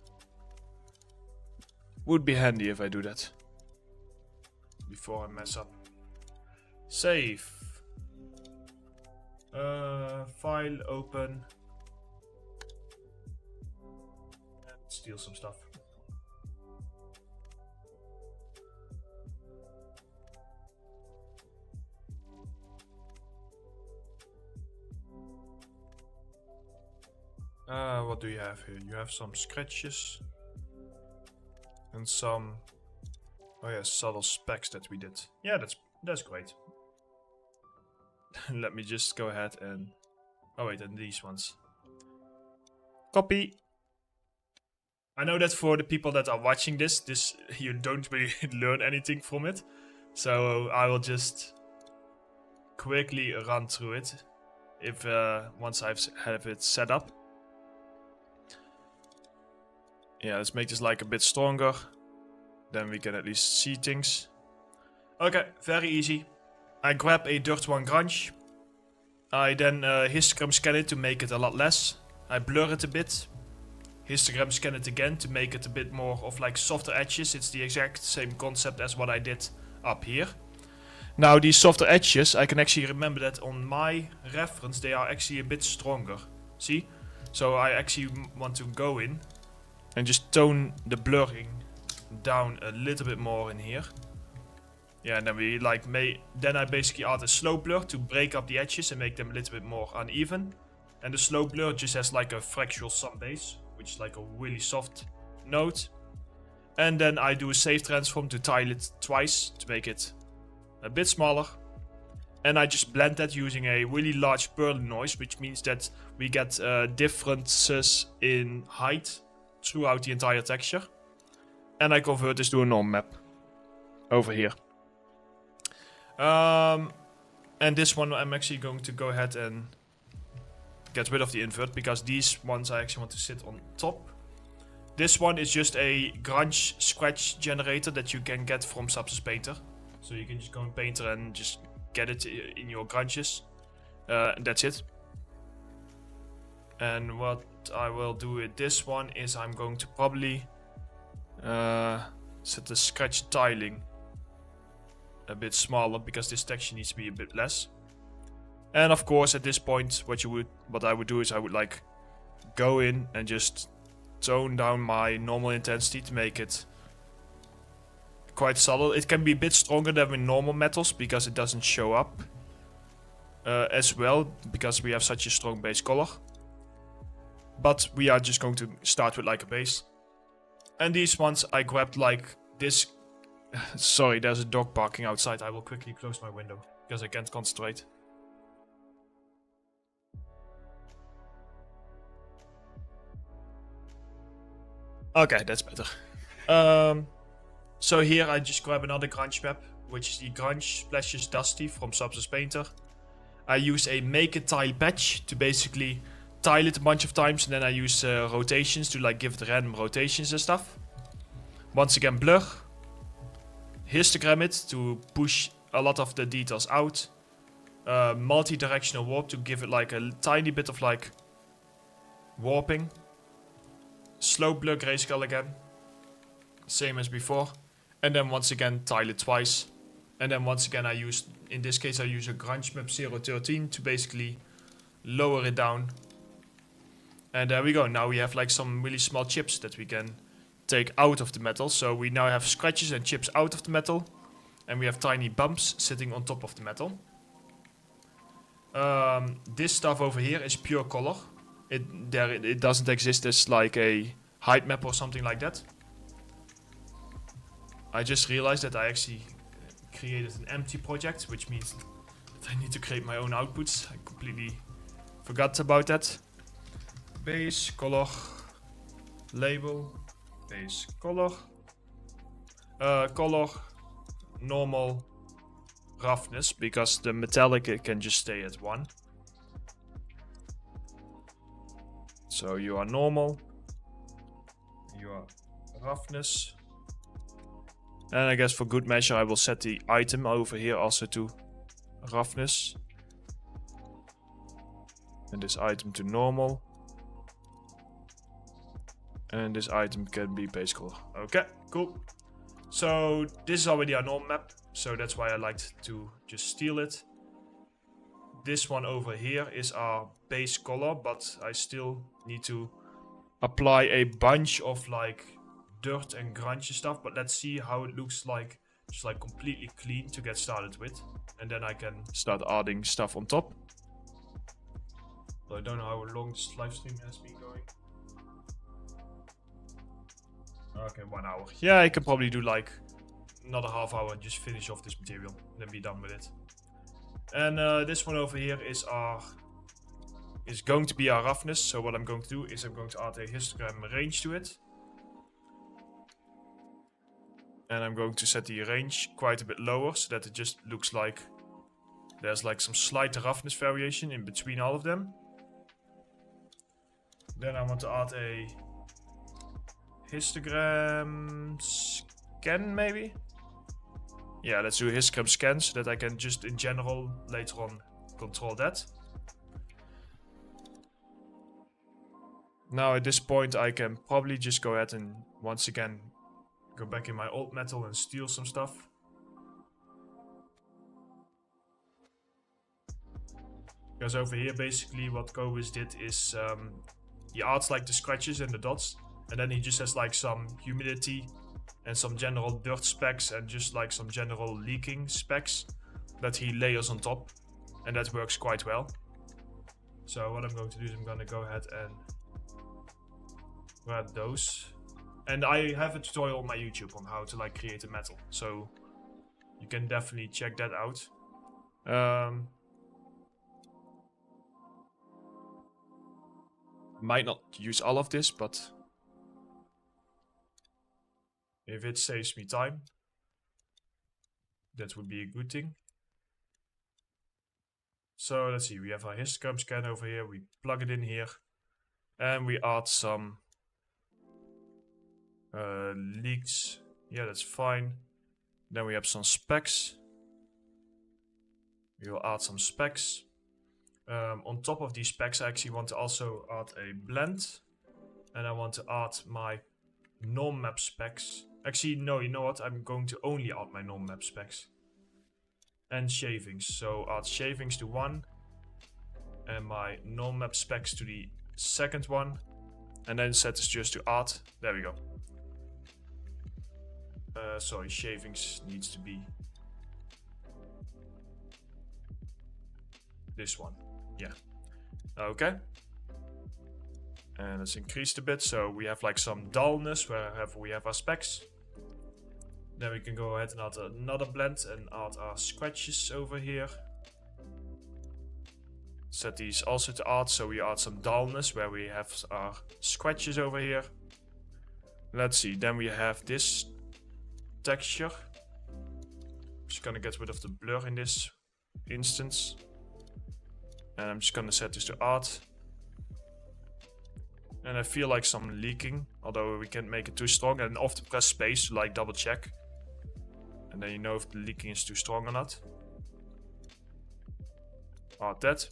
Would be handy if I do that before I mess up. Save. File open. And steal some stuff. What do you have here? You have some scratches and some, oh yeah, subtle specks that we did. Yeah, that's great. Let me just go ahead and, oh wait, and these ones. Copy. I know that for the people that are watching this you don't really learn anything from it, so I will just quickly run through it if once I have it set up. Yeah, let's make this like a bit stronger. Then we can at least see things. Okay, very easy. I grab a Dirt 1 Grunge. I then histogram scan it to make it a lot less. I blur it a bit. Histogram scan it again to make it a bit more of like softer edges. It's the exact same concept as what I did up here. Now these softer edges, I can actually remember that on my reference they are actually a bit stronger. See? So I actually want to go in and just tone the blurring down a little bit more in here. Yeah, and then we like then I basically add a slope blur to break up the edges and make them a little bit more uneven. And the slope blur just has like a fractal sum base, which is like a really soft note. And then I do a safe transform to tile it twice to make it a bit smaller. And I just blend that using a really large Perlin noise, which means that we get differences in height throughout the entire texture. And I convert this to a norm map over here. And this one I'm actually going to go ahead and get rid of the invert, because these ones I actually want to sit on top. This one is just a grunge scratch generator that you can get from Substance Painter. So you can just go in Painter and just get it in your grunges. And that's it. And what I will do with this one is I'm going to probably set the scratch tiling a bit smaller, because this texture needs to be a bit less. And of course at this point what I would do is I would like go in and just tone down my normal intensity to make it quite subtle. It can be a bit stronger than with normal metals because it doesn't show up as well, because we have such a strong base color. But we are just going to start with like a base. And these ones I grabbed like this. Sorry, there's a dog barking outside. I will quickly close my window because I can't concentrate. Okay, that's better. So here I just grab another grunge map, which is the Grunge Splashes Dusty from Substance Painter. I use a make a tile patch to basically tile it a bunch of times, and then I use rotations to like give it random rotations and stuff. Once again blur. Histogram it to push a lot of the details out. Multi-directional warp to give it like a tiny bit of like warping. Slope blur grayscale again. Same as before. And then once again tile it twice. And then once again in this case I use a grunge map 013 to basically lower it down. And there we go. Now we have like some really small chips that we can take out of the metal. So we now have scratches and chips out of the metal. And we have tiny bumps sitting on top of the metal. This stuff over here is pure color. It doesn't exist as like a height map or something like that. I just realized that I actually created an empty project, which means that I need to create my own outputs. I completely forgot about that. Base, color, label, base, color, color, normal, roughness, because the metallic it can just stay at 1. So you are normal, you are roughness, and I guess for good measure I will set the item over here also to roughness, and this item to normal, and this item can be base color. Okay, cool. So this is already our normal map, so that's why I liked to just steal it. This one over here is our base color, but I still need to apply a bunch of like dirt and grunge stuff. But let's see how it looks like, just like completely clean to get started with. And then I can start adding stuff on top. I don't know how long this live stream has been going. Okay, 1 hour. Yeah, I can probably do like another half hour and just finish off this material, then be done with it. And this one over here is going to be our roughness. So what I'm going to do is I'm going to add a histogram range to it. And I'm going to set the range quite a bit lower so that it just looks like there's like some slight roughness variation in between all of them. Then I want to add a histogram scan maybe? Yeah, let's do a histogram scan so that I can just in general later on control that. Now at this point I can probably just go ahead and once again go back in my old metal and steal some stuff. Because over here basically what Kobus did is he adds like the scratches and the dots, and then he just has like some humidity and some general dirt specs and just like some general leaking specs that he layers on top, and that works quite well. So what I'm going to do is I'm going to go ahead and grab those, and I have a tutorial on my YouTube on how to like create a metal, so you can definitely check that out. Might not use all of this, but if it saves me time, that would be a good thing. So let's see, we have our histogram scan over here, we plug it in here, and we add some leaks. Yeah, that's fine. Then we have some specs. We will add some specs. On top of these specs, I actually want to also add a blend, and I want to add my norm map specs. Actually, no, you know what? I'm going to only add my norm map specs and shavings. So add shavings to 1 and my norm map specs to the second one, and then set this just to add. There we go. Sorry, shavings needs to be this one. Yeah. Okay. And let's increase it a bit, so we have like some dullness wherever we have our specs. Then we can go ahead and add another blend and add our scratches over here. Set these also to add, so we add some dullness where we have our scratches over here. Let's see, then we have this texture. I'm just gonna get rid of the blur in this instance. And I'm just gonna set this to add. And I feel like some leaking, although we can't make it too strong. And often press space to like double check. And then you know if the leaking is too strong or not. Add that.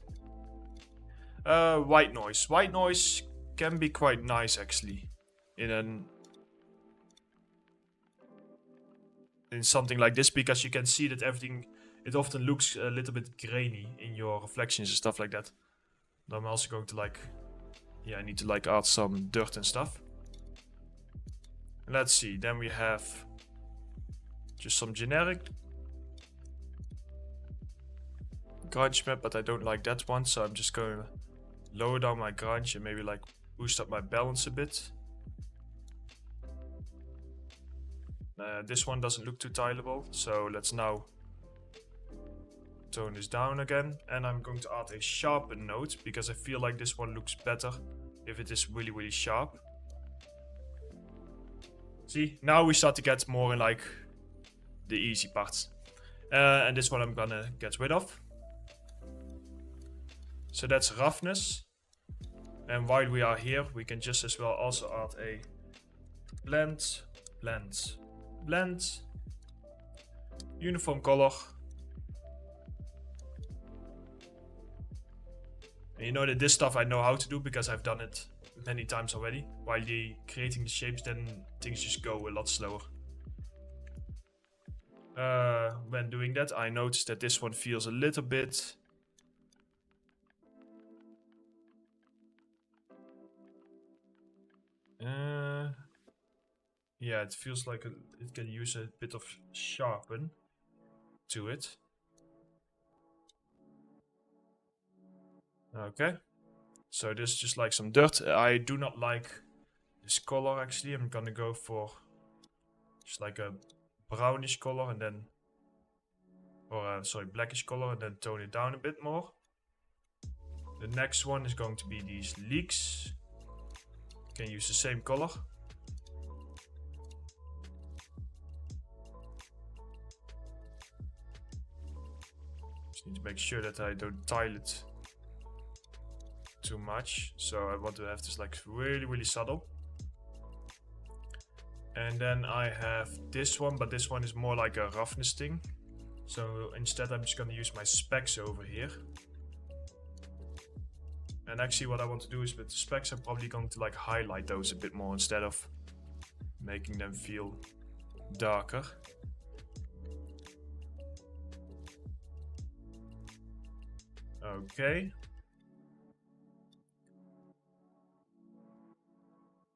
White noise. White noise can be quite nice actually. In something like this, because you can see that everything, it often looks a little bit grainy in your reflections and stuff like that. I'm also going to like, yeah, I need to like add some dirt and stuff. Let's see, then we have just some generic grunge map, but I don't like that one, so I'm just going to lower down my grunge and maybe like boost up my balance a bit. This one doesn't look too tileable, so let's now tone this down again. And I'm going to add a sharpen node, because I feel like this one looks better if it is really, really sharp. See, now we start to get more in like the easy parts. And this one I'm gonna get rid of. So that's roughness. And while we are here, we can just as well also add a blend, blend, blend, uniform color. And you know that this stuff I know how to do because I've done it many times already. While creating the shapes, then things just go a lot slower. When doing that, I noticed that this one feels a little bit... yeah, it feels like it can use a bit of sharpen to it. Okay, so this is just like some dirt. I do not like this color actually. I'm gonna go for just like a brownish color and then, or sorry, blackish color, and then tone it down a bit more. The next one is going to be these leaks. You can use the same color. Just need to make sure that I don't tile it too much. So I want to have this like really, really subtle. And then I have this one, but this one is more like a roughness thing. So instead I'm just going to use my specs over here. And actually what I want to do is with the specs I'm probably going to like highlight those a bit more instead of making them feel darker. Okay.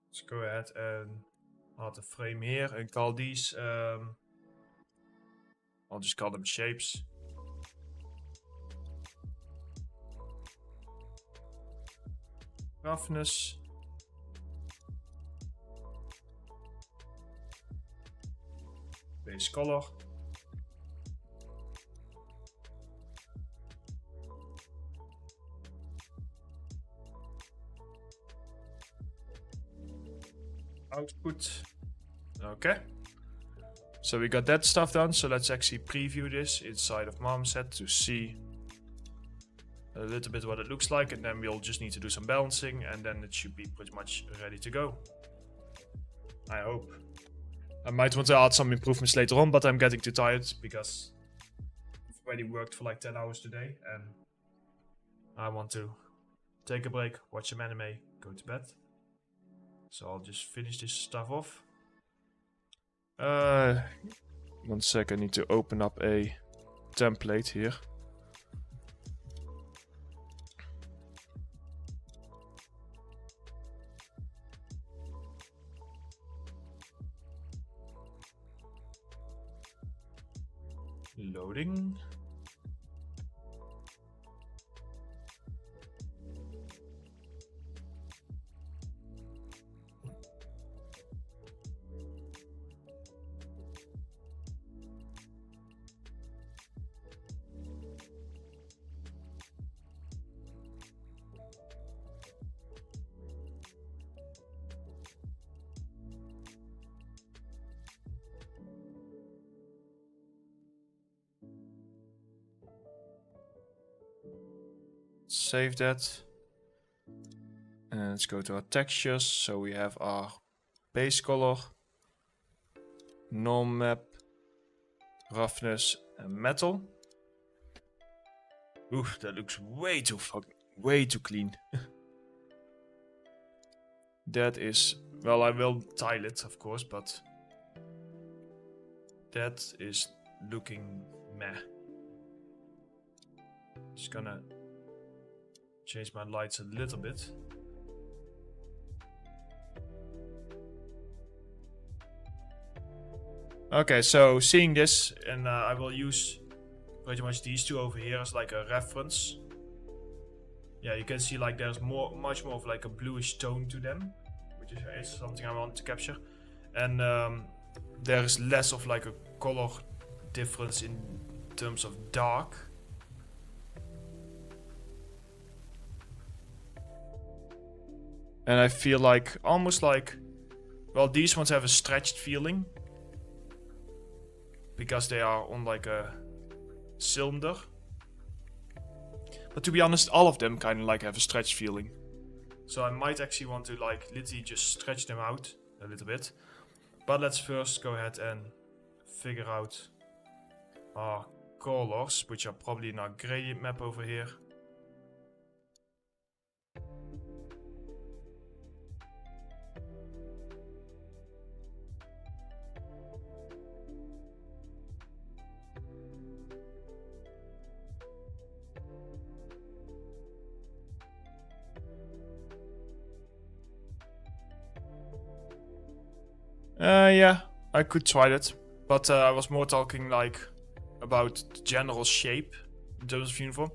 Let's go ahead and add a frame here and call these, I'll just call them shapes. Roughness. Base color. Output. Okay. So we got that stuff done. So let's actually preview this inside of Marmoset to see a little bit what it looks like, and then we'll just need to do some balancing, and then it should be pretty much ready to go. I hope. I might want to add some improvements later on, but I'm getting too tired because I've already worked for like 10 hours today, and I want to take a break, watch some anime, go to bed. So I'll just finish this stuff off. 1 sec, I need to open up a template here. Loading. Save that. And let's go to our textures. So we have our base color, norm map, roughness, and metal. Ooh, that looks way too clean. That is, well, I will tile it, of course, but that is looking meh. Just gonna change my lights a little bit. Okay, so seeing this, and I will use pretty much these two over here as like a reference. Yeah, you can see like there's much more of like a bluish tone to them, which is something I want to capture. And there is less of like a color difference in terms of dark. And I feel like, almost like, well, these ones have a stretched feeling. Because they are on like a cylinder. But to be honest, all of them kind of like have a stretched feeling. So I might actually want to like literally just stretch them out a little bit. But let's first go ahead and figure out our colors, which are probably in our gradient map over here. Yeah, I could try that, but I was more talking like about the general shape in terms of uniform.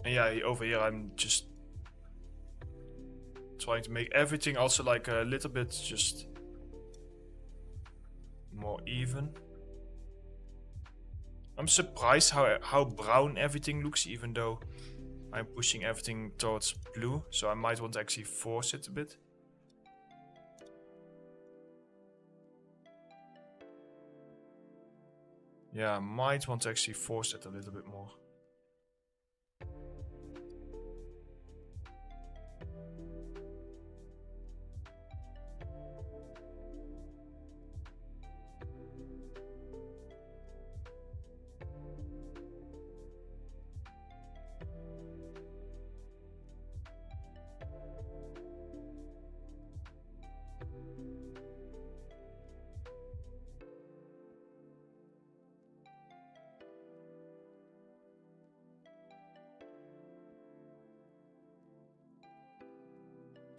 And yeah, over here I'm just trying to make everything also like a little bit just more even. I'm surprised how brown everything looks, even though I'm pushing everything towards blue, so I might want to actually force it a bit. Yeah, I might want to actually force it a little bit more.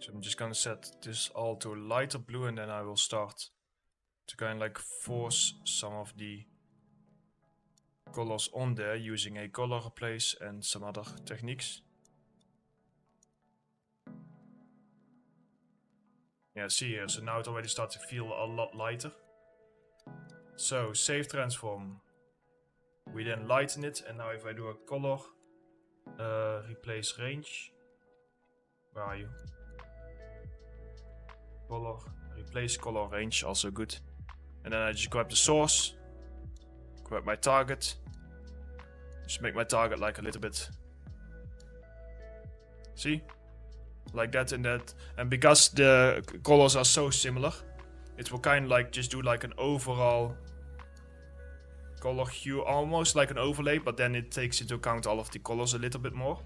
So I'm just gonna set this all to lighter blue, and then I will start to kind of like force some of the colors on there using a color replace and some other techniques. Yeah, see here, so now it already starts to feel a lot lighter. So save transform, we then lighten it, and now if I do a color replace range, where are you? Color replace color range, also good. And then I just grab the source, grab my target, just make my target like a little bit, see, like that and that. And because the colors are so similar, it will kind of like just do like an overall color hue, almost like an overlay, but then it takes into account all of the colors a little bit more.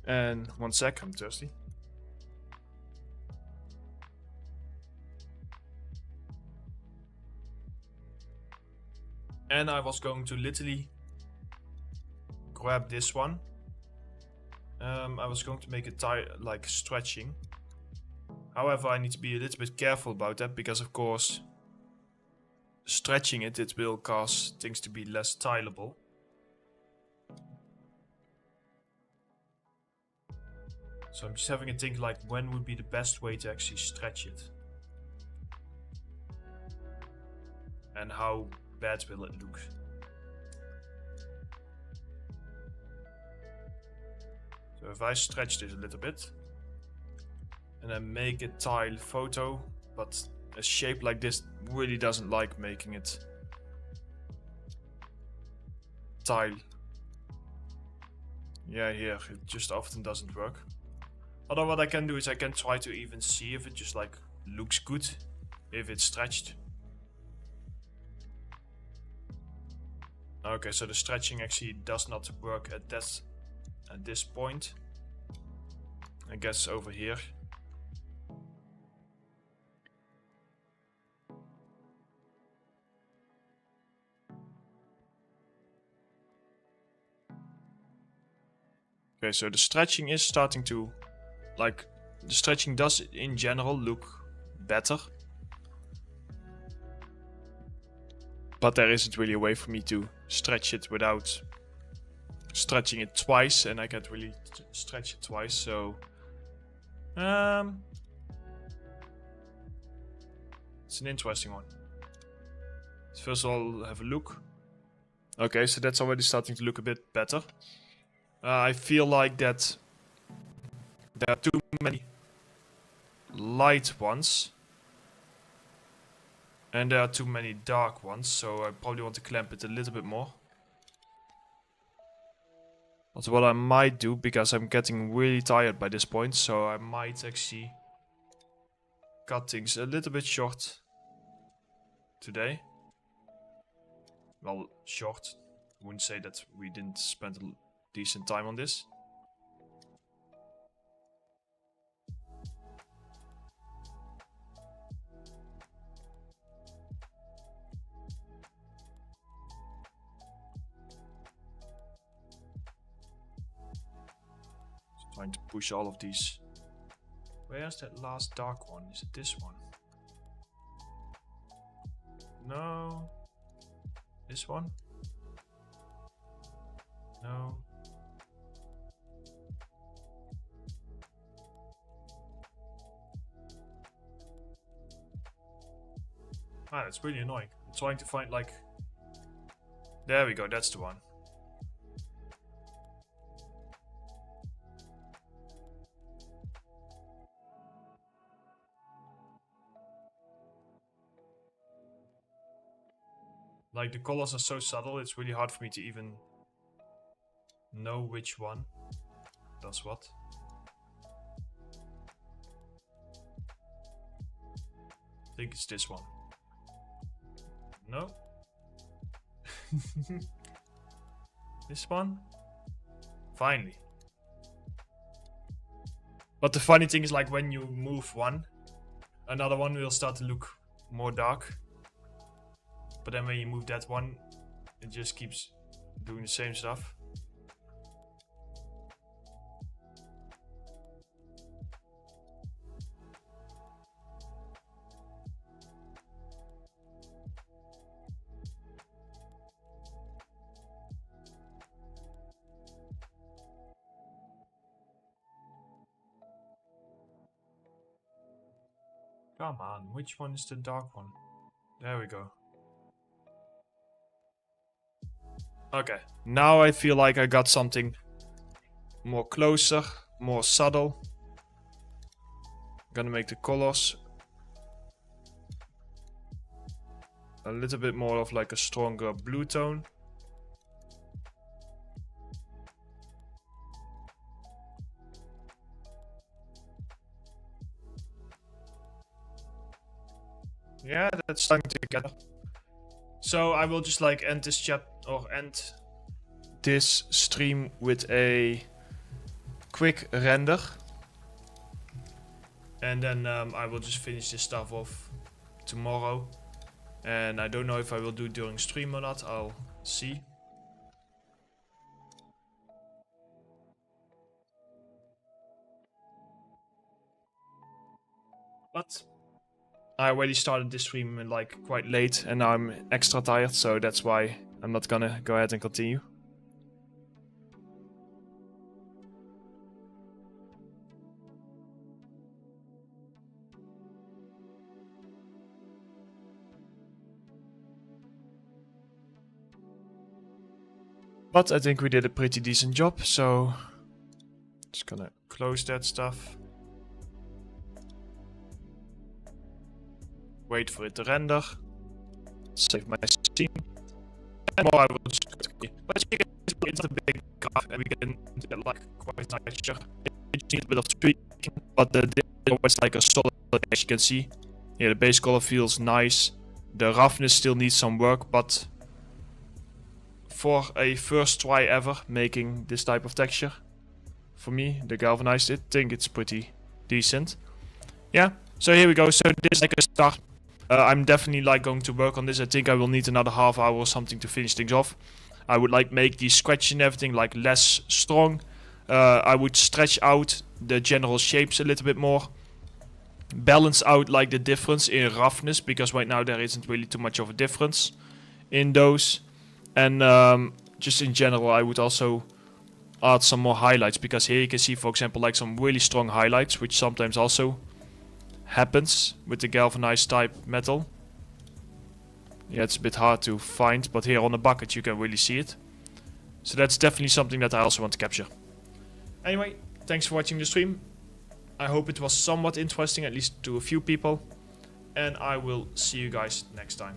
And 1 sec, I'm thirsty. And I was going to literally grab this one. I was going to make it like stretching. However, I need to be a little bit careful about that, because of course stretching it will cause things to be less tileable. So I'm just having a think like when would be the best way to actually stretch it. And how bad will it look? So if I stretch this a little bit and then make a tile photo, but a shape like this really doesn't like making it tile. Yeah, here it just often doesn't work. Although what I can do is I can try to even see if it just like looks good if it's stretched. Okay, so the stretching actually does not work at this point. I guess over here. Okay, so the stretching is starting to, like, the stretching does in general look better. But there isn't really a way for me to stretch it without stretching it twice, and I can't really stretch it twice, so it's an interesting one. First of all, have a look. Okay, so that's already starting to look a bit better. I feel like that there are too many light ones and there are too many dark ones, so I probably want to clamp it a little bit more. That's what I might do, because I'm getting really tired by this point, so I might actually cut things a little bit short today. Well, short. I wouldn't say that we didn't spend a decent time on this. Trying to push all of these. Where's that last dark one? Is it this one? No. This one? No. Ah, that's really annoying. I'm trying to find like... There we go, that's the one. Like, the colors are so subtle, it's really hard for me to even know which one does what. I think it's this one. No? This one? Finally. But the funny thing is, like, when you move one, another one will start to look more dark. But then when you move that one, it just keeps doing the same stuff. Come on, which one is the dark one? There we go. Okay, now I feel like I got something more closer, more subtle. I'm gonna make the colors a little bit more of like a stronger blue tone. Yeah, that's starting together. So I will just like end this end this stream with a quick render. And then I will just finish this stuff off tomorrow. And I don't know if I will do it during stream or not, I'll see. But I already started this stream like quite late and now I'm extra tired, so that's why I'm not gonna go ahead and continue. But I think we did a pretty decent job, so just gonna close that stuff. Wait for it to render. Save my scene. And more I will just quickly. But you can see it's a big graph and we can get like quite nice texture. It needs a bit of tweaking, but the always like a solid, as you can see. Yeah, the base color feels nice. The roughness still needs some work, but for a first try ever making this type of texture, for me, the Galvanized, I think it's pretty decent. Yeah, so here we go. So this is like a start. I'm definitely like going to work on this. I think I will need another half hour or something to finish things off. I would like make the scratch and everything like less strong. I would stretch out the general shapes a little bit more. Balance out like the difference in roughness, because right now there isn't really too much of a difference in those. And just in general I would also add some more highlights, because here you can see, for example, like some really strong highlights, which sometimes also happens with the galvanized type metal. Yeah, it's a bit hard to find, but here on the bucket you can really see it. So that's definitely something that I also want to capture. Anyway, thanks for watching the stream. I hope it was somewhat interesting, at least to a few people. And I will see you guys next time.